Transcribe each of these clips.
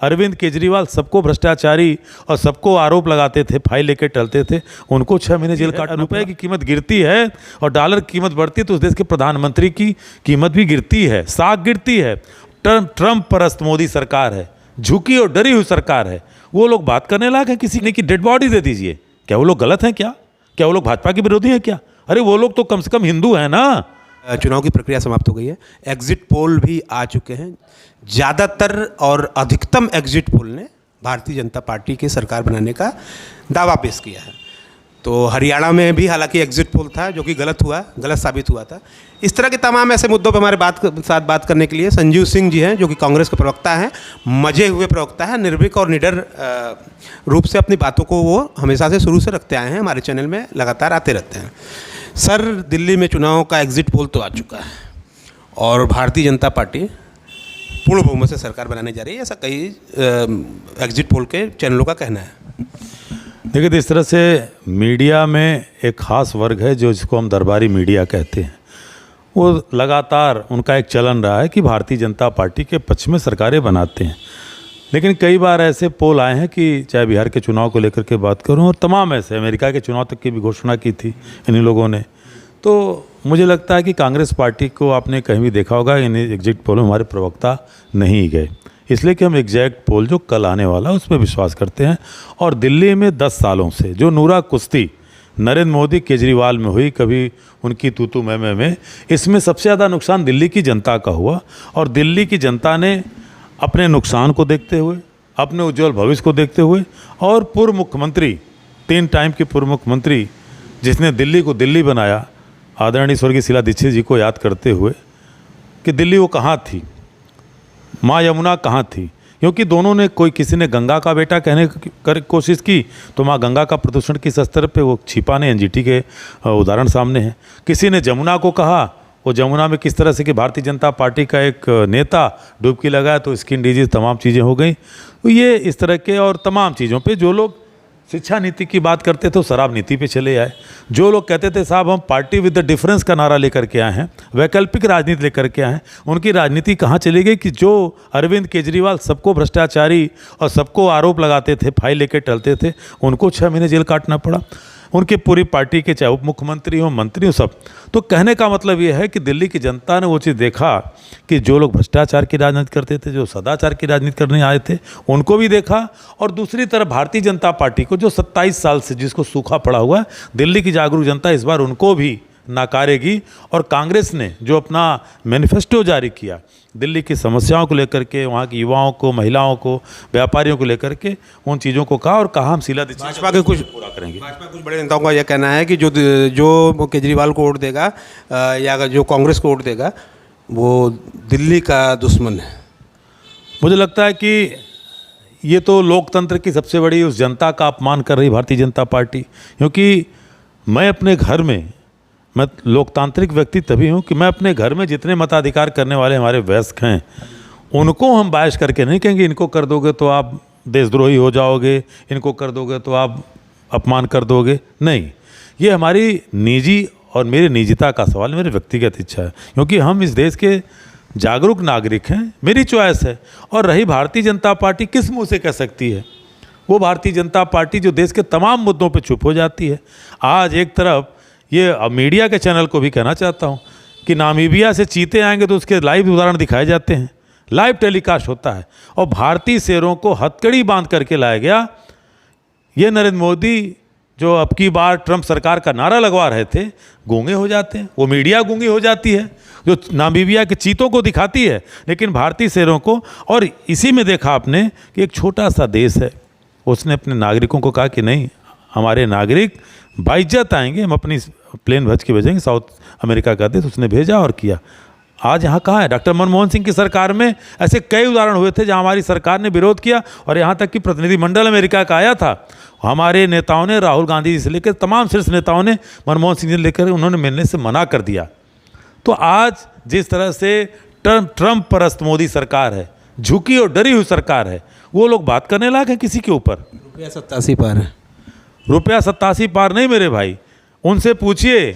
अरविंद केजरीवाल सबको भ्रष्टाचारी और सबको आरोप लगाते थे, फाइल लेके टलते थे, उनको 6 महीने जेल काटना। रुपए की कीमत गिरती है और डॉलर की कीमत बढ़ती है तो उस देश के प्रधानमंत्री की कीमत भी गिरती है, साख गिरती है। ट्रंप परस्त मोदी सरकार है, झुकी और डरी हुई सरकार है। वो लोग बात करने लायक है किसी ने कि डेड बॉडी दे दीजिए? क्या वो लोग गलत हैं? क्या वो लोग भाजपा के विरोधी हैं क्या? अरे वो लोग तो कम से कम हिंदू हैं ना। चुनाव की प्रक्रिया समाप्त हो गई है, एग्जिट पोल भी आ चुके हैं। ज़्यादातर और अधिकतम एग्जिट पोल ने भारतीय जनता पार्टी की सरकार बनाने का दावा पेश किया है। तो हरियाणा में भी हालांकि एग्जिट पोल था जो कि गलत साबित हुआ था। इस तरह के तमाम ऐसे मुद्दों पर हमारे साथ बात करने के लिए संजीव सिंह जी हैं, जो कि कांग्रेस के प्रवक्ता हैं, मजे हुए प्रवक्ता हैं, निर्भीक और निडर रूप से अपनी बातों को वो हमेशा से शुरू से रखते आए हैं, हमारे चैनल में लगातार आते रहते हैं। सर, दिल्ली में चुनाव का एग्जिट पोल तो आ चुका है और भारतीय जनता पार्टी पूर्ण बहुमत से सरकार बनाने जा रही है, ऐसा कई एग्जिट पोल के चैनलों का कहना है। देखिए, इस तरह से मीडिया में एक ख़ास वर्ग है जो जिसको हम दरबारी मीडिया कहते हैं, वो लगातार उनका एक चलन रहा है कि भारतीय जनता पार्टी के पक्ष में सरकारें बनाते हैं। लेकिन कई बार ऐसे पोल आए हैं कि चाहे बिहार के चुनाव को लेकर के बात करूं और तमाम ऐसे अमेरिका के चुनाव तक की भी घोषणा की थी इन्हीं लोगों ने। तो मुझे लगता है कि कांग्रेस पार्टी को आपने कहीं भी देखा होगा इन एग्जिट पोल में हमारे प्रवक्ता नहीं गए, इसलिए कि हम एग्जैक्ट पोल जो कल आने वाला है उसमें विश्वास करते हैं। और दिल्ली में 10 सालों से जो नूरा कुश्ती नरेंद्र मोदी केजरीवाल में हुई, कभी उनकी तू मैं, इसमें सबसे ज़्यादा नुकसान दिल्ली की जनता का हुआ। और दिल्ली की जनता ने अपने नुकसान को देखते हुए, अपने उज्जवल भविष्य को देखते हुए और पूर्व मुख्यमंत्री, 3 टाइम के पूर्व मुख्यमंत्री जिसने दिल्ली को दिल्ली बनाया, आदरणीय स्वर्गीय शीला दीक्षित जी को याद करते हुए कि दिल्ली वो कहाँ थी, माँ यमुना कहाँ थी। क्योंकि दोनों ने, कोई किसी ने गंगा का बेटा कहने की कोशिश की तो माँ गंगा का प्रदूषण किस स्तर पे वो छिपा नहीं, एनजीटी के उदाहरण सामने हैं। किसी ने जमुना को कहा, वो जमुना में किस तरह से कि भारतीय जनता पार्टी का एक नेता डुबकी लगाया तो स्किन डिजीज तमाम चीज़ें हो गई। तो ये इस तरह के और तमाम चीज़ों पे जो लोग शिक्षा नीति की बात करते थे वो शराब नीति पे चले आए। जो लोग कहते थे साहब हम पार्टी विद द डिफरेंस का नारा लेकर के आए हैं, वैकल्पिक राजनीति लेकर के आए हैं, उनकी राजनीति कहाँ चली गई कि जो अरविंद केजरीवाल सबको भ्रष्टाचारी और सबको आरोप लगाते थे, फाइल लेके टलते थे, उनको 6 महीने जेल काटना पड़ा। उनकी पूरी पार्टी के चाहे उप मुख्यमंत्री हो, मंत्री हो, सब। तो कहने का मतलब ये है कि दिल्ली की जनता ने वो चीज़ देखा कि जो लोग भ्रष्टाचार की राजनीति करते थे, जो सदाचार की राजनीति करने आए थे, उनको भी देखा। और दूसरी तरफ भारतीय जनता पार्टी को जो 27 साल से जिसको सूखा पड़ा हुआ है, दिल्ली की जागरूक जनता इस बार उनको भी नकारेगी। और कांग्रेस ने जो अपना मैनिफेस्टो जारी किया दिल्ली की समस्याओं को लेकर के, वहाँ के युवाओं को, महिलाओं को, व्यापारियों को लेकर के, उन चीज़ों को कहा और कहा हम शीला दीक्षित भाजपा के कुछ पूरा करेंगे। भाजपा कुछ बड़े नेताओं का यह कहना है कि जो केजरीवाल को वोट देगा या जो कांग्रेस को वोट देगा वो दिल्ली का दुश्मन है। मुझे लगता है कि ये तो लोकतंत्र की सबसे बड़ी उस जनता का अपमान कर रही भारतीय जनता पार्टी। क्योंकि मैं अपने घर में, मैं लोकतांत्रिक व्यक्ति तभी हूँ कि मैं अपने घर में जितने मताधिकार करने वाले हमारे वयस्क हैं उनको हम बायस करके नहीं कहेंगे इनको कर दोगे तो आप देशद्रोही हो जाओगे, इनको कर दोगे तो आप अपमान कर दोगे। नहीं, ये हमारी निजी और मेरी निजता का सवाल, मेरी व्यक्तिगत इच्छा है। क्योंकि हम इस देश के जागरूक नागरिक हैं, मेरी चॉइस है। और रही भारतीय जनता पार्टी, किस मुँह से कह सकती है? वो भारतीय जनता पार्टी जो देश के तमाम मुद्दों पर चुप हो जाती है। आज एक तरफ ये मीडिया के चैनल को भी कहना चाहता हूँ कि नामीबिया से चीते आएंगे तो उसके लाइव उदाहरण दिखाए जाते हैं, लाइव टेलीकास्ट होता है। और भारतीय शेरों को हथकड़ी बांध करके लाया गया। ये नरेंद्र मोदी जो अब की बार ट्रंप सरकार का नारा लगवा रहे थे, गूंगे हो जाते हैं। वो मीडिया गूंगी हो जाती है जो नामीबिया के चीतों को दिखाती है, लेकिन भारतीय शेरों को। और इसी में देखा आपने कि एक छोटा सा देश है, उसने अपने नागरिकों को कहा कि नहीं, हमारे नागरिक बाइज्जत आएंगे, हम अपनी प्लेन भज के भेजेंगे। साउथ अमेरिका का देश, उसने भेजा और किया। आज यहाँ कहाँ है? डॉक्टर मनमोहन सिंह की सरकार में ऐसे कई उदाहरण हुए थे जहाँ हमारी सरकार ने विरोध किया और यहाँ तक कि प्रतिनिधिमंडल अमेरिका का आया था। हमारे नेताओं ने, राहुल गांधी जी से लेकर तमाम शीर्ष नेताओं ने मनमोहन सिंह जी लेकर उन्होंने मिलने से मना कर दिया। तो आज जिस तरह से ट्रंप परस्त मोदी सरकार है, झुकी और डरी हुई सरकार है, वो लोग बात करने लायक है किसी के ऊपर? रुपया 87 पार है। रुपया 87 पार नहीं मेरे भाई, उनसे पूछिए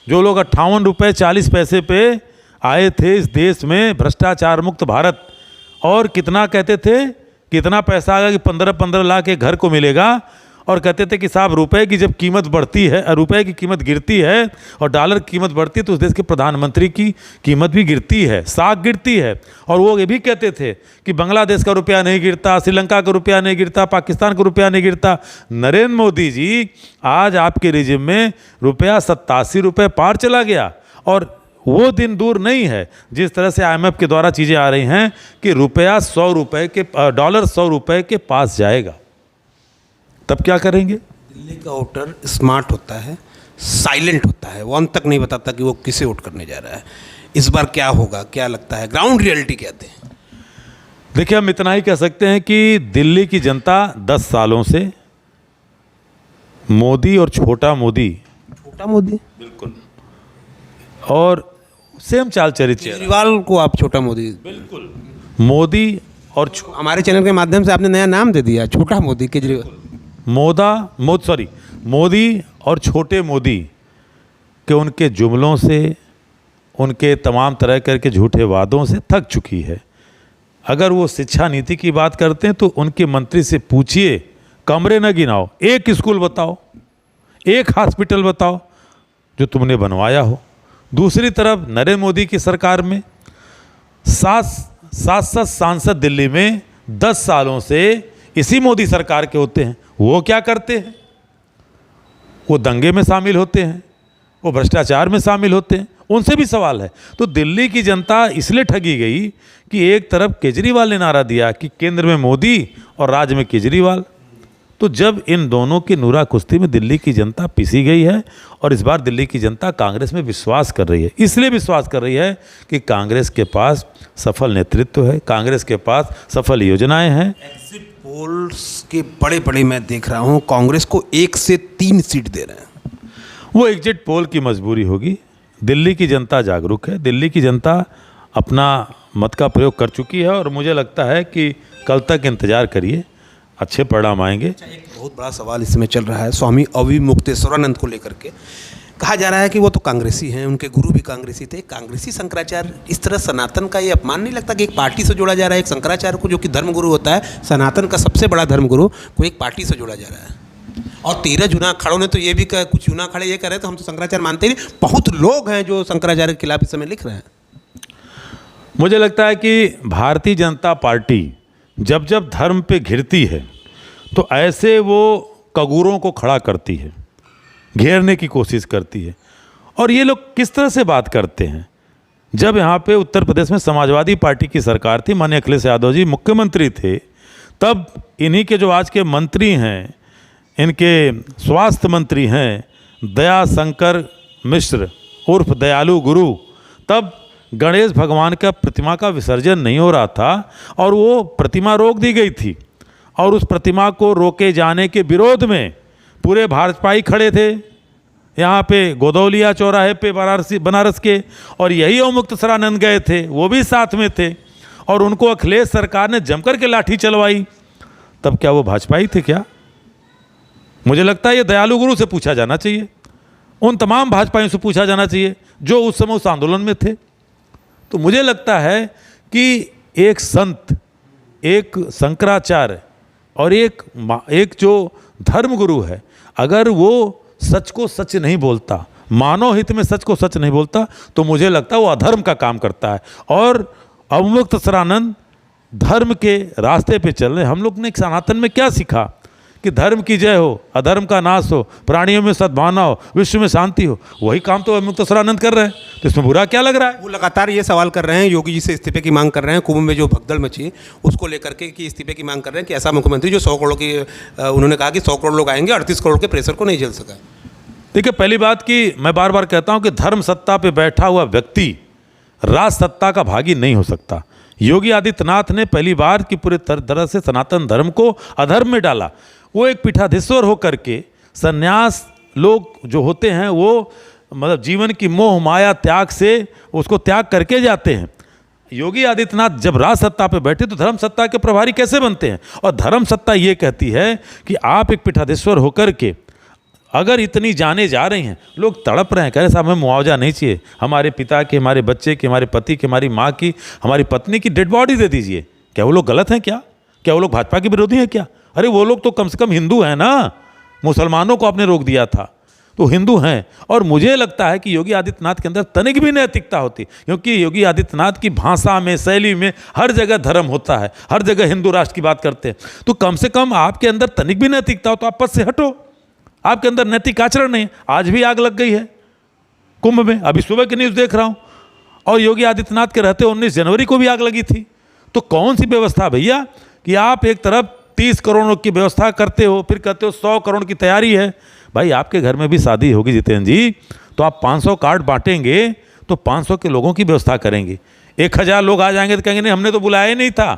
जो लोग 58 रुपये 40 पैसे पे आए थे इस देश में भ्रष्टाचार मुक्त भारत, और कितना कहते थे कि इतना पैसा आएगा कि 15-15 लाख एक घर को मिलेगा, और कहते थे कि साहब रुपए की जब कीमत बढ़ती है, रुपए की कीमत गिरती है और डॉलर की कीमत बढ़ती है तो उस देश के प्रधानमंत्री की कीमत भी गिरती है, साख गिरती है। और वो ये भी कहते थे कि बांग्लादेश का रुपया नहीं गिरता, श्रीलंका का रुपया नहीं गिरता, पाकिस्तान का रुपया नहीं गिरता। नरेंद्र मोदी जी, आज आपके रिजिम में रुपया 87 रुपये पार चला गया, और वो दिन दूर नहीं है जिस तरह से IMF के द्वारा चीज़ें आ रही हैं कि रुपया 100 रुपये के, डॉलर 100 रुपये के पास जाएगा। तब क्या करेंगे? दिल्ली का वोटर स्मार्ट होता है, साइलेंट होता है, वो अंत तक नहीं बताता कि वो किसे वोट करने जा रहा है। इस बार क्या होगा, क्या लगता है, ग्राउंड रियलिटी कहते हैं? देखिए, हम इतना ही कह सकते हैं कि दिल्ली की जनता 10 सालों से मोदी और छोटा मोदी बिल्कुल, और सेम चाल चरित्र, केजरीवाल को आप छोटा मोदी, बिल्कुल मोदी और हमारे चैनल के माध्यम से आपने नया नाम दे दिया, छोटा मोदी केजरीवाल। मोदी और छोटे मोदी के उनके जुमलों से, उनके तमाम तरह के झूठे वादों से थक चुकी है। अगर वो शिक्षा नीति की बात करते हैं तो उनके मंत्री से पूछिए, कमरे न गिनाओ, एक स्कूल बताओ, एक हॉस्पिटल बताओ जो तुमने बनवाया हो। दूसरी तरफ नरेंद्र मोदी की सरकार में 7 सांसद दिल्ली में 10 सालों से इसी मोदी सरकार के होते हैं। वो क्या करते हैं? वो दंगे में शामिल होते हैं, वो भ्रष्टाचार में शामिल होते हैं, उनसे भी सवाल है। तो दिल्ली की जनता इसलिए ठगी गई कि एक तरफ केजरीवाल ने नारा दिया कि केंद्र में मोदी और राज्य में केजरीवाल। तो जब इन दोनों की नूरा कुश्ती में दिल्ली की जनता पिसी गई है, और इस बार दिल्ली की जनता कांग्रेस में विश्वास कर रही है। इसलिए विश्वास कर रही है कि कांग्रेस के पास सफल नेतृत्व है, कांग्रेस के पास सफल योजनाएं हैं। एग्जिट पोल्स के बड़े बड़े मैं देख रहा हूँ, कांग्रेस को 1 से 3 सीट दे रहे हैं। वो एग्जिट पोल की मजबूरी होगी। दिल्ली की जनता जागरूक है, दिल्ली की जनता अपना मत का प्रयोग कर चुकी है, और मुझे लगता है कि कल तक इंतज़ार करिए, अच्छे परिणाम आएंगे। एक बहुत बड़ा सवाल इसमें चल रहा है स्वामी अविमुक्तेश्वरानंद को लेकर के। कहा जा रहा है कि वो तो कांग्रेसी हैं, उनके गुरु भी कांग्रेसी थे, कांग्रेसी शंकराचार्य। इस तरह सनातन का ये अपमान नहीं लगता कि एक पार्टी से जोड़ा जा रहा है? एक शंकराचार्य को, जो कि धर्मगुरु होता है, सनातन का सबसे बड़ा धर्मगुरु, को एक पार्टी से जोड़ा जा रहा है। और 13 जूना अखाड़ों ने तो ये भी कहा, कुछ जूना अखाड़े ये कह रहे थे हम तो शंकराचार्य मानते ही नहीं। बहुत लोग हैं जो शंकराचार्य के खिलाफ इस समय लिख रहे हैं। मुझे लगता है कि भारतीय जनता पार्टी जब जब धर्म पे घिरती है तो ऐसे वो कगूरों को खड़ा करती है, घेरने की कोशिश करती है। और ये लोग किस तरह से बात करते हैं? जब यहाँ पे उत्तर प्रदेश में समाजवादी पार्टी की सरकार थी, माननीय अखिलेश यादव जी मुख्यमंत्री थे, तब इन्हीं के जो आज के मंत्री हैं, इनके स्वास्थ्य मंत्री हैं दया शंकर मिश्र उर्फ दयालु गुरु, तब गणेश भगवान का प्रतिमा का विसर्जन नहीं हो रहा था और वो प्रतिमा रोक दी गई थी, और उस प्रतिमा को रोके जाने के विरोध में पूरे भाजपाई खड़े थे यहाँ पे गोदौलिया चौराहे पे बनारस के, और यही अविमुक्तेश्वरानंद गए थे, वो भी साथ में थे, और उनको अखिलेश सरकार ने जमकर के लाठी चलवाई। तब क्या वो भाजपाई थे क्या? मुझे लगता है ये दयालु गुरु से पूछा जाना चाहिए, उन तमाम भाजपाइयों से पूछा जाना चाहिए जो उस समय उस आंदोलन में थे। तो मुझे लगता है कि एक संत, एक शंकराचार्य और एक जो धर्मगुरु है, अगर वो सच को सच नहीं बोलता, मानव हित में सच को सच नहीं बोलता, तो मुझे लगता है वो अधर्म का काम करता है। और अविमुक्तेश्वरानंद धर्म के रास्ते पे चल रहे। हम लोग ने सनातन में क्या सीखा कि धर्म की जय हो, अधर्म का नाश हो, प्राणियों में सद्भावना हो, विश्व में शांति हो। वही काम तो अविमुक्तेश्वरानंद कर रहे हैं, तो इसमें बुरा क्या लग रहा है? वो लगातार ये सवाल कर रहे हैं, योगी जी से इस्तीफे की मांग कर रहे हैं। कुंभ में जो भगदड़ मची उसको लेकर के कि इस्तीफे की मांग कर रहे हैं कि ऐसा मुख्यमंत्री जो 100 करोड़ की, उन्होंने कहा कि 100 करोड़ लोग आएंगे, 38 करोड़ के प्रेशर को नहीं झेल सका। देखिए, पहली बात कि मैं बार बार कहता हूं कि धर्म सत्ता पे बैठा हुआ व्यक्ति राज सत्ता का भागी नहीं हो सकता। योगी आदित्यनाथ ने पहली बार की पूरे तरह से सनातन धर्म को अधर्म में डाला। वो एक पीठाधीश्वर होकर के, संन्यास लोग जो होते हैं वो मतलब जीवन की मोह माया त्याग से उसको त्याग करके जाते हैं। योगी आदित्यनाथ जब राज सत्ता पे बैठे तो धर्म सत्ता के प्रभारी कैसे बनते हैं? और धर्म सत्ता ये कहती है कि आप एक पीठाधीश्वर होकर के अगर इतनी जाने जा रही हैं, लोग तड़प रहे हैं, कह रहे साहब हमें मुआवजा नहीं चाहिए, हमारे पिता की, हमारे बच्चे की, हमारे पति की, हमारी माँ की, हमारी पत्नी की डेड बॉडी दे दीजिए। क्या वो लोग गलत हैं? क्या क्या वो लोग भाजपा के विरोधी हैं क्या? अरे वो लोग तो कम से कम हिंदू हैं ना, मुसलमानों को आपने रोक दिया था, तो हिंदू हैं। और मुझे लगता है कि योगी आदित्यनाथ के अंदर तनिक भी नैतिकता होती, क्योंकि योगी आदित्यनाथ की भाषा में, शैली में हर जगह धर्म होता है, हर जगह हिंदू राष्ट्र की बात करते हैं। तो कम से कम आपके अंदर तनिक भी नैतिकता हो तो आप पद से हटो। आपके अंदर नैतिक आचरण नहीं। आज भी आग लग गई है कुंभ में, अभी सुबह की न्यूज़ देख रहा हूँ, और योगी आदित्यनाथ के रहते 19 जनवरी को भी आग लगी थी। तो कौन सी व्यवस्था भैया कि आप एक तरफ 30 करोड़ की व्यवस्था करते हो, फिर कहते हो 100 करोड़ की तैयारी है। भाई आपके घर में भी शादी होगी जितेंद्र जी, तो आप 500 कार्ड बांटेंगे तो 500 के लोगों की व्यवस्था करेंगे। 1000 लोग आ जाएंगे तो कहेंगे नहीं हमने तो बुलाया ही नहीं था।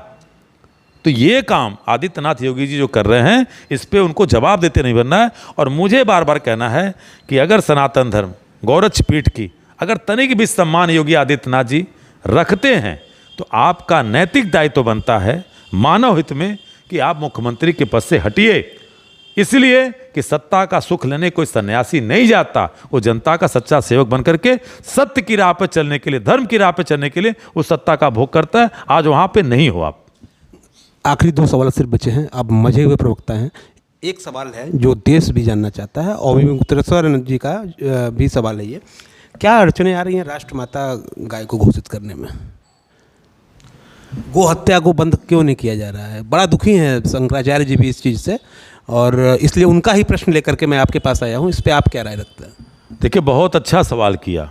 तो ये काम आदित्यनाथ योगी जी जो कर रहे हैं, इस पे उनको जवाब देते नहीं बनना है। और मुझे बार बार कहना है कि अगर सनातन धर्म, गौरक्ष पीठ की अगर तनिक भी सम्मान योगी आदित्यनाथ जी रखते हैं, तो आपका नैतिक दायित्व बनता है मानव हित में कि आप मुख्यमंत्री के पद से हटिए। इसलिए कि सत्ता का सुख लेने कोई सन्यासी नहीं जाता, वो जनता का सच्चा सेवक बनकर के सत्य की राह पर चलने के लिए, धर्म की राह पर चलने के लिए वो सत्ता का भोग करता है। आज वहाँ पे नहीं हो आप। आखिरी 2 सवाल सिर्फ बचे हैं, आप मजे हुए प्रवक्ता हैं। एक सवाल है जो देश भी जानना चाहता है, और मुक्तेश्वर जी का भी सवाल है ये, क्या अड़चनें आ रही हैं राष्ट्रमाता गाय को घोषित करने में? गो हत्या को बंद क्यों नहीं किया जा रहा है? बड़ा दुखी हैं शंकराचार्य जी भी इस चीज़ से, और इसलिए उनका ही प्रश्न लेकर के मैं आपके पास आया हूँ। इस पर आप क्या राय रखते हैं? देखिए, बहुत अच्छा सवाल किया।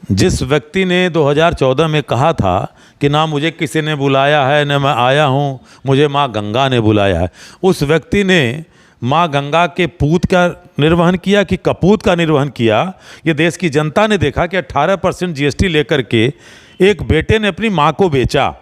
जिस व्यक्ति ने 2014 में कहा था कि ना मुझे किसी ने बुलाया है न मैं आया हूँ, मुझे माँ गंगा ने बुलाया है, उस व्यक्ति ने माँ गंगा के पूत का निर्वहन किया कि कपूत का निर्वहन किया? ये देश की जनता ने देखा कि 18% GST लेकर के एक बेटे ने अपनी माँ को बेचा।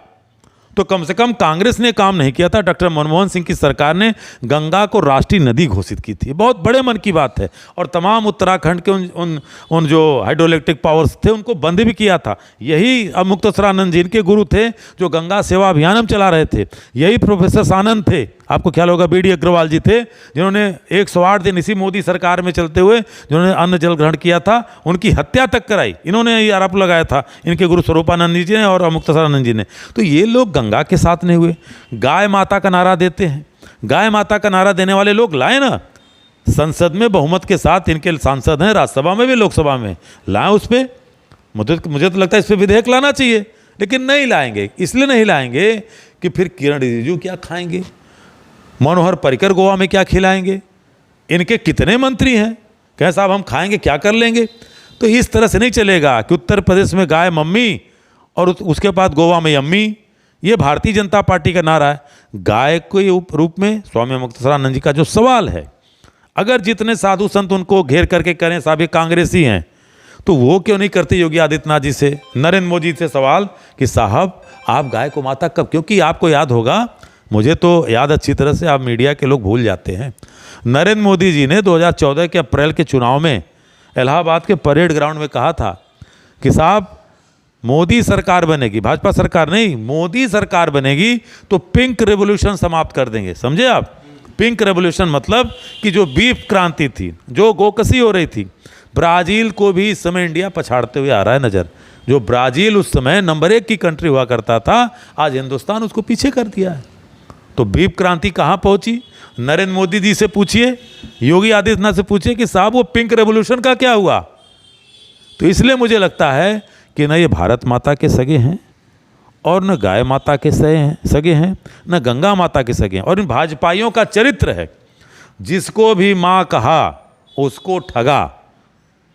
तो कम से कम कांग्रेस ने काम नहीं किया था। डॉक्टर मनमोहन सिंह की सरकार ने गंगा को राष्ट्रीय नदी घोषित की थी, बहुत बड़े मन की बात है। और तमाम उत्तराखंड के उन जो हाइड्रोइलेक्ट्रिक पावर्स थे उनको बंद भी किया था। यही अब मुक्तेश्वरानंद जी इनके गुरु थे जो गंगा सेवा अभियान हम चला रहे थे। यही प्रोफेसर सानंद थे, आपको ख्याल होगा, BD अग्रवाल जी थे, जिन्होंने 108 दिन इसी मोदी सरकार में चलते हुए जिन्होंने अन्न जल ग्रहण किया था, उनकी हत्या तक कराई। इन्होंने ये आरोप लगाया था, इनके गुरु स्वरूपानंद जी ने और मुक्तेश्वरानंद जी ने। तो ये लोग गंगा के साथ नहीं हुए। गाय माता का नारा देते हैं, गाय माता का नारा देने वाले लोग लाए ना संसद में बहुमत के साथ, इनके सांसद हैं राज्यसभा में भी लोकसभा में, लाए उस पर। मुझे तो लगता है इस पर विधेयक लाना चाहिए, लेकिन नहीं लाएंगे। इसलिए नहीं लाएंगे कि फिर किरण रिजिजू क्या खाएंगे, मनोहर पर्रिकर गोवा में क्या खिलाएंगे, इनके कितने मंत्री हैं, कहें साहब हम खाएंगे क्या कर लेंगे। तो इस तरह से नहीं चलेगा कि उत्तर प्रदेश में गाय मम्मी और उसके बाद गोवा में यम्मी। ये भारतीय जनता पार्टी का नारा है। गाय के रूप में स्वामी मुक्तेश्वरानंद जी का जो सवाल है, अगर जितने साधु संत उनको घेर करके करें साहब ये कांग्रेसी हैं, तो वो क्यों नहीं करते योगी आदित्यनाथ जी से, नरेंद्र मोदी से सवाल कि साहब आप गाय को माता कब? क्योंकि आपको याद होगा, मुझे तो याद अच्छी तरह से, आप मीडिया के लोग भूल जाते हैं, नरेंद्र मोदी जी ने 2014 के अप्रैल के चुनाव में इलाहाबाद के परेड ग्राउंड में कहा था कि साहब मोदी सरकार बनेगी, भाजपा सरकार नहीं, मोदी सरकार बनेगी तो पिंक रेवोल्यूशन समाप्त कर देंगे। समझे आप? पिंक रेवोल्यूशन मतलब कि जो बीफ क्रांति थी, जो गोकसी हो रही थी, ब्राज़ील को भी इस समय इंडिया पछाड़ते हुए आ रहा है नज़र। जो ब्राज़ील उस समय नंबर 1 की कंट्री हुआ करता था, आज हिंदुस्तान उसको पीछे कर दिया है। तो बीफ क्रांति कहाँ पहुँची? नरेंद्र मोदी जी से पूछिए, योगी आदित्यनाथ से पूछिए कि साहब वो पिंक रेवोल्यूशन का क्या हुआ। तो इसलिए मुझे लगता है कि न ये भारत माता के सगे हैं और न गाय माता के सगे हैं, न गंगा माता के सगे हैं। और इन भाजपाइयों का चरित्र है, जिसको भी माँ कहा उसको ठगा।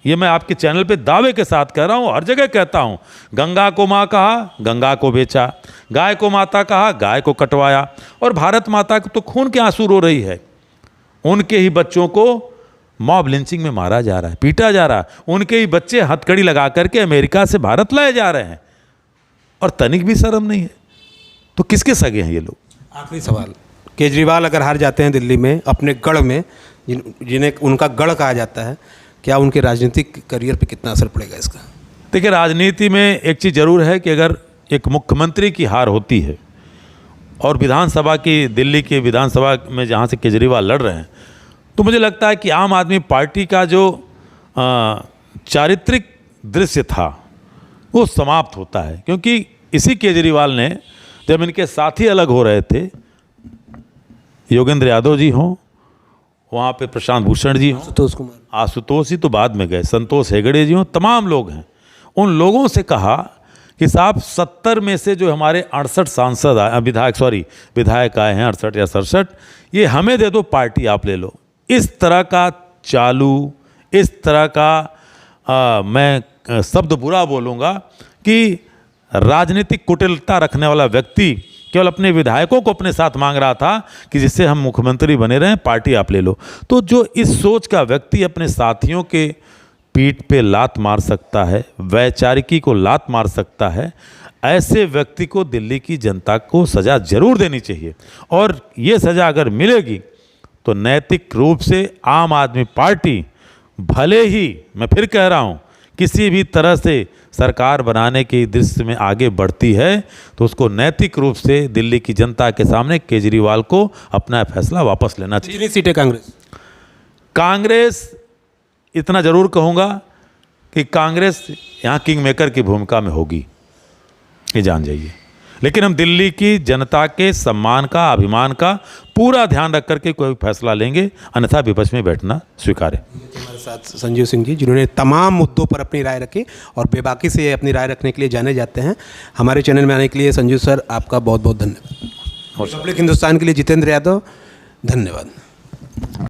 ये मैं आपके चैनल पे दावे के साथ कह रहा हूँ, हर जगह कहता हूँ। गंगा को माँ कहा, गंगा को बेचा, गाय को माता कहा, गाय को कटवाया। और भारत माता को तो खून के आंसू रो रही है, उनके ही बच्चों को मॉब लिंचिंग में मारा जा रहा है, पीटा जा रहा है, उनके ही बच्चे हथकड़ी लगा करके अमेरिका से भारत लाए जा रहे हैं, और तनिक भी शर्म नहीं है। तो किसके सगे हैं ये लोग? आखिरी सवाल, केजरीवाल अगर हार जाते हैं दिल्ली में अपने गढ़ में, जिन्हें उनका गढ़ कहा जाता है, क्या उनके राजनीतिक करियर पे कितना असर पड़ेगा इसका? देखिए, राजनीति में एक चीज़ जरूर है कि अगर एक मुख्यमंत्री की हार होती है और विधानसभा की, दिल्ली की विधानसभा में जहाँ से केजरीवाल लड़ रहे हैं, तो मुझे लगता है कि आम आदमी पार्टी का जो चारित्रिक दृश्य था वो समाप्त होता है। क्योंकि इसी केजरीवाल ने, जब इनके साथी अलग हो रहे थे, योगेंद्र यादव जी हों, वहाँ पे प्रशांत भूषण जी हों, आशुतोष जी तो बाद में गए, संतोष हेगड़े जी हों, तमाम लोग हैं। उन लोगों से कहा कि साहब 70 में से जो हमारे 68 सांसद विधायक आए हैं 68 या 67, ये हमें दे दो, पार्टी आप ले लो। इस तरह का चालू, इस तरह का मैं शब्द बुरा बोलूँगा कि राजनीतिक कुटिलता रखने वाला व्यक्ति केवल अपने विधायकों को अपने साथ मांग रहा था कि जिससे हम मुख्यमंत्री बने रहें, पार्टी आप ले लो। तो जो इस सोच का व्यक्ति अपने साथियों के पीठ पे लात मार सकता है, वैचारिकी को लात मार सकता है, ऐसे व्यक्ति को दिल्ली की जनता को सज़ा जरूर देनी चाहिए। और ये सज़ा अगर मिलेगी तो नैतिक रूप से आम आदमी पार्टी भले ही, मैं फिर कह रहा हूँ, किसी भी तरह से सरकार बनाने की दृष्टि में आगे बढ़ती है तो उसको नैतिक रूप से दिल्ली की जनता के सामने केजरीवाल को अपना फैसला वापस लेना चाहिए। कितनी सीटें कांग्रेस इतना जरूर कहूँगा कि कांग्रेस यहाँ किंग मेकर की भूमिका में होगी, ये जान जाइए। लेकिन हम दिल्ली की जनता के सम्मान का, अभिमान का पूरा ध्यान रख करके कोई फैसला लेंगे, अन्यथा विपक्ष में बैठना स्वीकार है। हमारे साथ संजीव सिंह जी, जिन्होंने तमाम मुद्दों पर अपनी राय रखी और बेबाकी से अपनी राय रखने के लिए जाने जाते हैं। हमारे चैनल में आने के लिए संजीव सर आपका बहुत बहुत धन्यवाद। रिपब्लिक हिंदुस्तान के लिए जितेंद्र यादव, धन्यवाद।